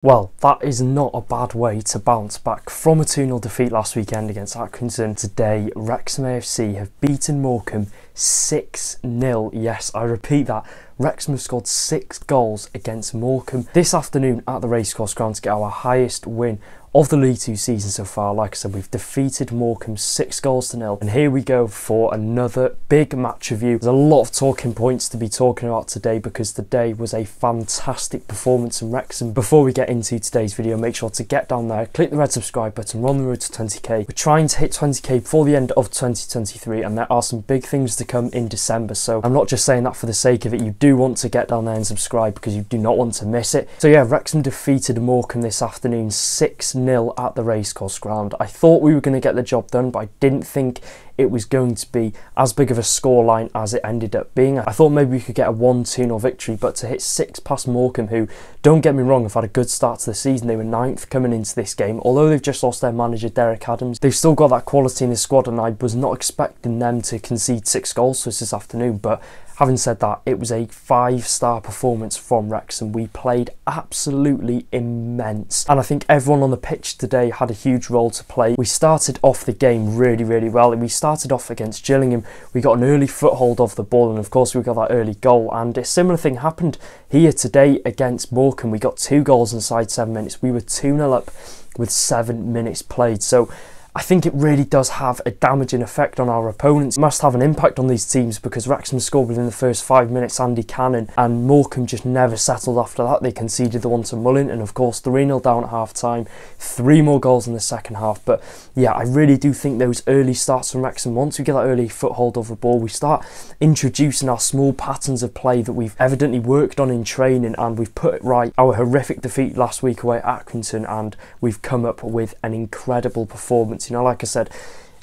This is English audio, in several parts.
Well, that is not a bad way to bounce back from a 2-0 defeat last weekend against Accrington. Today, Wrexham AFC have beaten Morecambe 6-0. Yes, I repeat that. Wrexham have scored 6 goals against Morecambe this afternoon at the Racecourse ground to get our highest win of the League 2 season so far. Like I said, we've defeated Morecambe 6-0. And here we go for another big match review. There's a lot of talking points to be talking about today because today was a fantastic performance in Wrexham. Before we get into today's video, make sure to get down there, click the red subscribe button. We're on the road to 20k. We're trying to hit 20k before the end of 2023, and there are some big things to come in December. So I'm not just saying that for the sake of it. You do want to get down there and subscribe because you do not want to miss it. So yeah, Wrexham defeated Morecambe this afternoon 6-0 at the Racecourse ground. I thought we were going to get the job done, but I didn't think it was going to be as big of a scoreline as it ended up being. I thought maybe we could get a 1-2-0 victory, but to hit 6 past Morecambe, who, don't get me wrong, have had a good start to the season. They were 9th coming into this game. Although they've just lost their manager, Derek Adams, they've still got that quality in the squad, and I was not expecting them to concede 6 goals to us this afternoon. But having said that, it was a 5-star performance from Wrexham. We played absolutely immense, and I think everyone on the pitch today had a huge role to play. We started off the game really well. We started off against Gillingham. We got an early foothold of the ball, and of course we got that early goal, and a similar thing happened here today against Morecambe. We got 2 goals inside 7 minutes. We were 2-0 up with 7 minutes played. So I think it really does have a damaging effect on our opponents. It must have an impact on these teams because Wrexham scored within the first 5 minutes, Andy Cannon, and Morecambe just never settled after that. They conceded the one to Mullin, and of course 3-0 down at half time, 3 more goals in the second half. But yeah, I really do think those early starts from Wrexham, once we get that early foothold of the ball, we start introducing our small patterns of play that we've evidently worked on in training, and we've put it right. Our horrific defeat last week away at Accrington, and we've come up with an incredible performance. You know, like I said,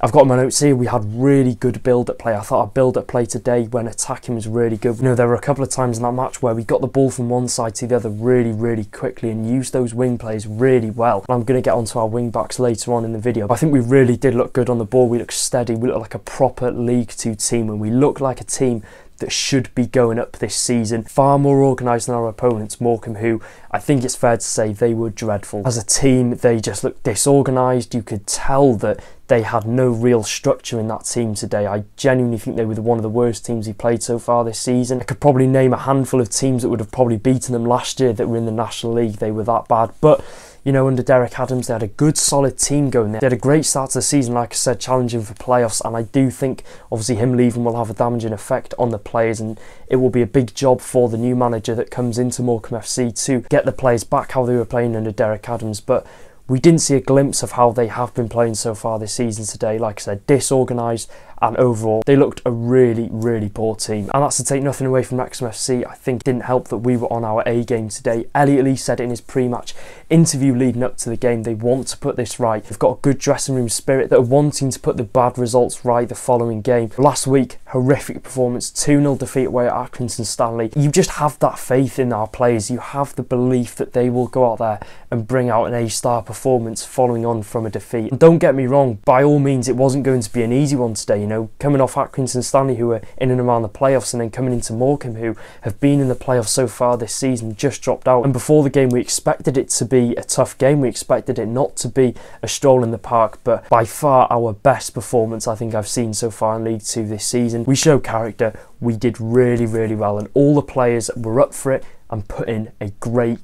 I've got my notes here, we had really good build-up play. I thought our build-up play today when attacking was really good. You know, there were a couple of times in that match where we got the ball from one side to the other really quickly and used those wing plays really well. And I'm going to get onto our wing backs later on in the video. But I think we really did look good on the ball. We looked steady, we looked like a proper League 2 team, and we looked like a team that should be going up this season. Far more organised than our opponents, Morecambe, who I think it's fair to say they were dreadful. As a team, they just looked disorganised. You could tell that they had no real structure in that team today. I genuinely think they were one of the worst teams we played so far this season. I could probably name a handful of teams that would have probably beaten them last year that were in the National League. They were that bad. But you know, under Derek Adams, they had a good, solid team going there. They had a great start to the season, like I said, challenging for playoffs, and I do think, obviously, him leaving will have a damaging effect on the players, and it will be a big job for the new manager that comes into Morecambe FC to get the players back how they were playing under Derek Adams. But we didn't see a glimpse of how they have been playing so far this season today. Like I said, disorganised, and overall they looked a really poor team. And that's to take nothing away from Wrexham FC. I think it didn't help that we were on our A game today. Elliot Lee said it in his pre-match interview leading up to the game, they want to put this right. They've got a good dressing room spirit. They're wanting to put the bad results right the following game. Last week, horrific performance, 2-0 defeat away at Accrington Stanley. You just have that faith in our players. You have the belief that they will go out there and bring out an A-star performance following on from a defeat. And don't get me wrong, by all means it wasn't going to be an easy one today. You know, coming off Accrington Stanley, who were in and around the playoffs, and then coming into Morecambe, who have been in the playoffs so far this season, just dropped out. And before the game we expected it to be a tough game. We expected it not to be a stroll in the park, but by far our best performance I think I've seen so far in League 2 this season. We showed character, we did really well, and all the players were up for it and put in a great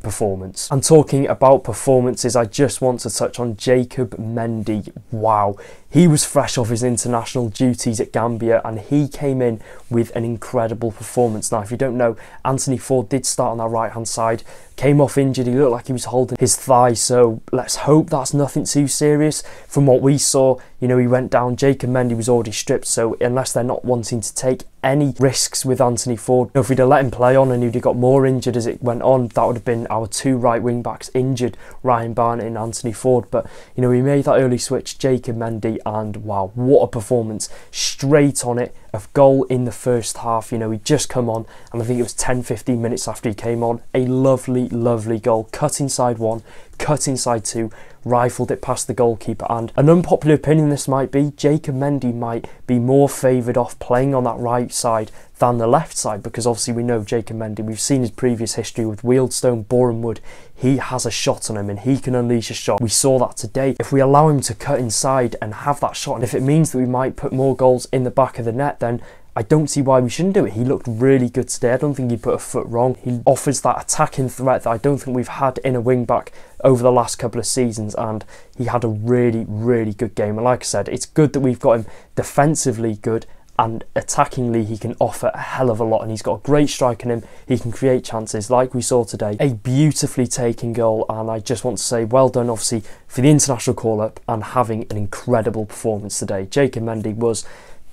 performance. And talking about performances, I just want to touch on Jacob Mendy. Wow, he was fresh off his international duties at Gambia, and he came in with an incredible performance. Now, if you don't know, Anthony Ford did start on that right hand side, came off injured. He looked like he was holding his thigh, so let's hope that's nothing too serious. From what we saw, you know, he went down. Jacob Mendy was already stripped, so unless they're not wanting to take any risks with Anthony Ford, if we'd have let him play on and he'd have got more injured as it went on, that would have been our 2 right wing backs injured, Ryan Barnett and Anthony Ford. But you know, we made that early switch, Jacob Mendy, and wow, what a performance, straight on it, a goal in the first half. You know, he'd just come on, and I think it was 10-15 minutes after he came on, a lovely lovely goal. Cut inside one, cut inside two, rifled it past the goalkeeper. And an unpopular opinion this might be, Jacob Mendy might be more favoured off playing on that right side than the left side, because obviously we know Jacob Mendy, we've seen his previous history with Wealdstone, Boreham Wood. He has a shot on him and he can unleash a shot. We saw that today. If we allow him to cut inside and have that shot, and if it means that we might put more goals in the back of the net, then I don't see why we shouldn't do it. He looked really good today. I don't think he put a foot wrong. He offers that attacking threat that I don't think we've had in a wing back over the last couple of seasons, and he had a really, really good game. And like I said, it's good that we've got him defensively good, and attackingly he can offer a hell of a lot, and he's got a great strike in him. He can create chances like we saw today. A beautifully taken goal, and I just want to say well done obviously for the international call-up and having an incredible performance today. Jacob Mendy was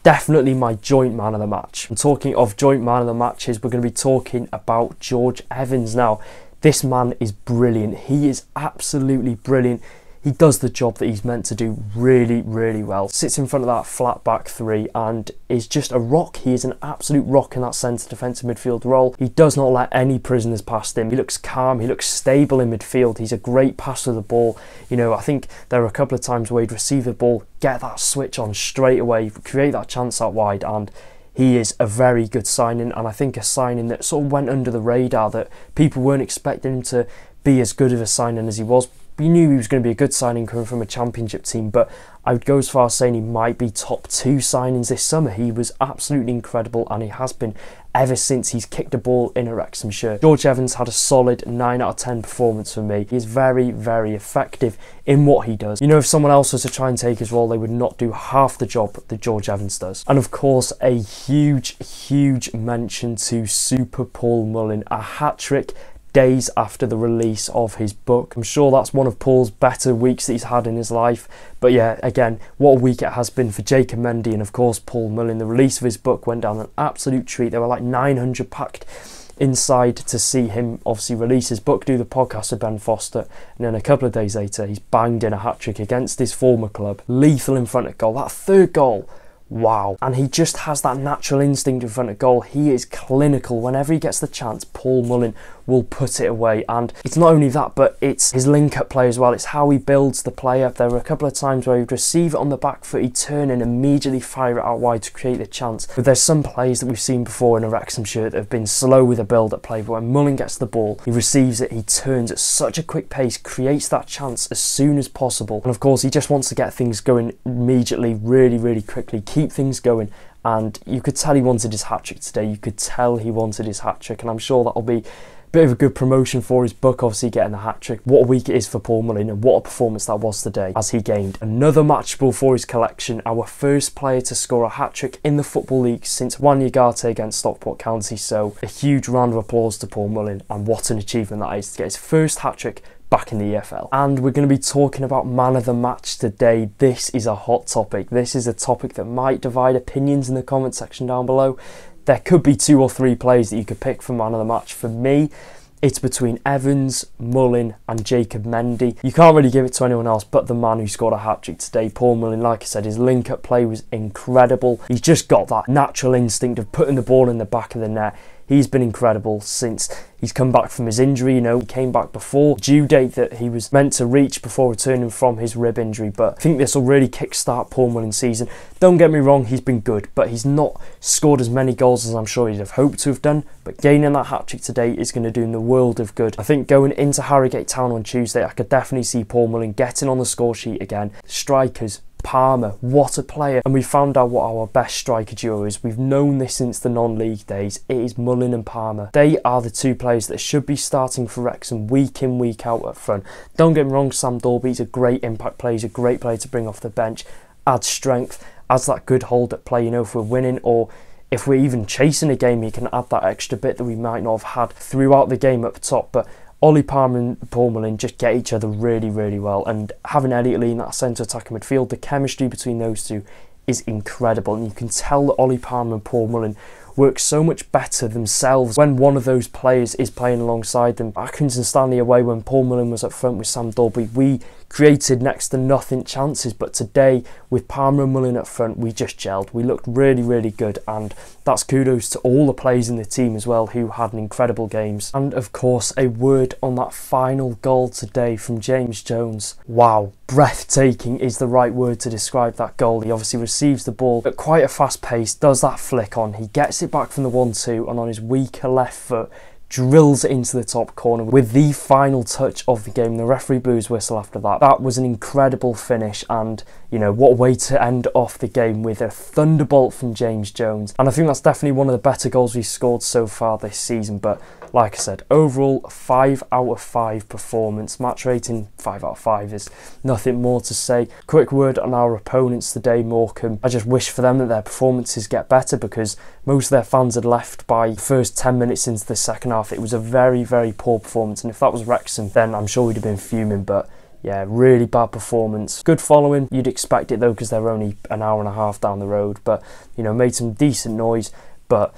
definitely my joint man of the match. And talking of joint man of the matches, we're going to be talking about George Evans now. This man is brilliant. He is absolutely brilliant. He does the job that he's meant to do really, really well. Sits in front of that flat back three and is just a rock. He is an absolute rock in that centre defensive midfield role. He does not let any prisoners past him. He looks calm. He looks stable in midfield. He's a great passer of the ball. You know, I think there are a couple of times where he'd receive the ball, get that switch on straight away, create that chance out wide, and he is a very good signing, and I think a signing that sort of went under the radar, that people weren't expecting him to be as good of a signing as he was. We knew he was going to be a good signing coming from a championship team, but I would go as far as saying he might be top 2 signings this summer. He was absolutely incredible, and he has been ever since he's kicked a ball in a Wrexham shirt. George Evans had a solid 9 out of 10 performance for me. He is very, very effective in what he does. You know, if someone else was to try and take his role, they would not do half the job that George Evans does. And of course, a huge, huge mention to Super Paul Mullin, a hat-trick days after the release of his book. I'm sure that's one of Paul's better weeks that he's had in his life. But yeah, again, what a week it has been for Jacob Mendy and of course Paul Mullin. The release of his book went down an absolute treat. There were like 900 packed inside to see him obviously release his book, do the podcast with Ben Foster, and then a couple of days later he's banged in a hat-trick against his former club. Lethal in front of goal. That third goal, wow. And he just has that natural instinct in front of goal. He is clinical. Whenever he gets the chance, Paul Mullin will put it away. And it's not only that, but it's his link-up play as well. It's how he builds the play up. There were a couple of times where he'd receive it on the back foot, he'd turn and immediately fire it out wide to create the chance. But there's some plays that we've seen before in a Wrexham shirt that have been slow with a build-up play, but when Mullin gets the ball, he receives it, he turns at such a quick pace, creates that chance as soon as possible. And of course, he just wants to get things going immediately, really, really quickly, keep things going. And you could tell he wanted his hat-trick today. You could tell he wanted his hat-trick, and I'm sure that'll be bit of a good promotion for his book, obviously getting the hat-trick. What a week it is for Paul Mullin, and what a performance that was today as he gained another match ball for his collection. Our first player to score a hat-trick in the Football League since Wanyagate against Stockport County. So a huge round of applause to Paul Mullin, and what an achievement that is to get his first hat-trick back in the EFL. And we're going to be talking about man of the match today. This is a hot topic. This is a topic that might divide opinions in the comment section down below. There could be 2 or 3 players that you could pick for man of the match. For me, it's between Evans, Mullin and Jacob Mendy. You can't really give it to anyone else but the man who scored a hat-trick today, Paul Mullin. Like I said, his link-up play was incredible. He's just got that natural instinct of putting the ball in the back of the net. He's been incredible since he's come back from his injury. You know, he came back before due date that he was meant to reach before returning from his rib injury. But I think this will really kickstart Paul Mullin's season. Don't get me wrong, he's been good, but he's not scored as many goals as I'm sure he'd have hoped to have done. But gaining that hat-trick today is going to do him the world of good. I think going into Harrogate Town on Tuesday, I could definitely see Paul Mullin getting on the score sheet again. Strikers, Palmer, what a player. And we found out what our best striker duo is. We've known this since the non-league days. It is Mullin and Palmer. They are the 2 players that should be starting for Wrexham week in, week out up front. Don't get me wrong, Sam Dalby's a great impact player. He's a great player to bring off the bench, adds strength, adds that good hold-up play, you know, if we're winning or if we're even chasing a game, he can add that extra bit that we might not have had throughout the game up top. But Ollie Palmer and Paul Mullin just get each other really, really well. And having Elliot Lee in that centre attacking midfield, the chemistry between those two is incredible. And you can tell that Ollie Palmer and Paul Mullin work so much better themselves when one of those players is playing alongside them. Atkins and Stanley away, when Paul Mullin was up front with Sam Dalby, we created next to nothing chances, but today with Palmer and Mullin up front, we just gelled. We looked really, really good, and that's kudos to all the players in the team as well who had an incredible games. And of course, a word on that final goal today from James Jones. Wow, breathtaking is the right word to describe that goal. He obviously receives the ball at quite a fast pace, does that flick on, he gets it back from the 1-2 and on his weaker left foot drills it into the top corner with the final touch of the game. The referee blew his whistle after that. That was an incredible finish, and you know, what a way to end off the game with a thunderbolt from James Jones. And I think that's definitely one of the better goals we've scored so far this season. But like I said, overall 5 out of 5 performance. Match rating 5 out of 5 is nothing more to say. Quick word on our opponents today, Morecambe. I just wish for them that their performances get better, because most of their fans had left by the first 10 minutes into the second half. It was a very, very poor performance, and if that was Wrexham, then I'm sure we'd have been fuming. But yeah, really bad performance. Good following, you'd expect it though, because they're only an hour and a half down the road. But you know, made some decent noise, but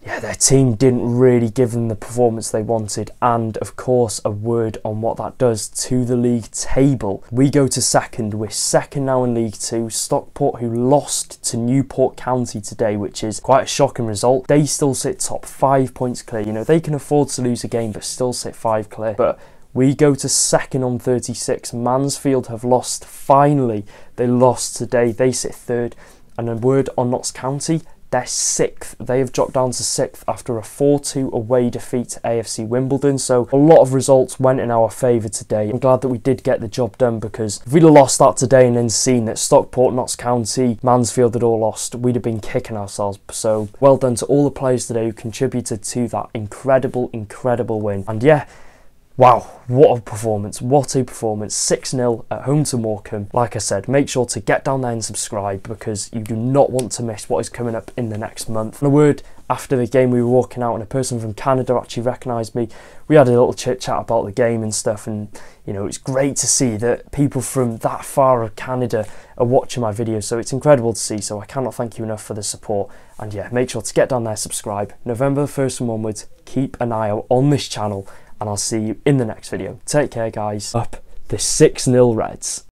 yeah, their team didn't really give them the performance they wanted. And of course, a word on what that does to the league table. We go to second. We're second now in League 2. Stockport, who lost to Newport County today, which is quite a shocking result, they still sit top 5 points clear. You know, they can afford to lose a game but still sit 5 clear. But we go to second on 36. Mansfield have lost. Finally, they lost today. They sit third. And a word on Notts County, they're 6th. They have dropped down to 6th after a 4-2 away defeat to AFC Wimbledon. So a lot of results went in our favour today. I'm glad that we did get the job done, because if we'd have lost that today and then seen that Stockport, Notts County, Mansfield had all lost, we'd have been kicking ourselves. So well done to all the players today who contributed to that incredible, incredible win. And yeah, wow, what a performance, what a performance. 6-0 at home to Morecambe. Like I said, make sure to get down there and subscribe, because you do not want to miss what is coming up in the next month. And a word after the game, we were walking out and a person from Canada actually recognised me. We had a little chit chat about the game and stuff, and you know, it's great to see that people from that far of Canada are watching my videos, so it's incredible to see. So I cannot thank you enough for the support. And yeah, make sure to get down there, subscribe. November the 1st and onwards, keep an eye out on this channel, and I'll see you in the next video. Take care, guys. Up the 6-0 Reds.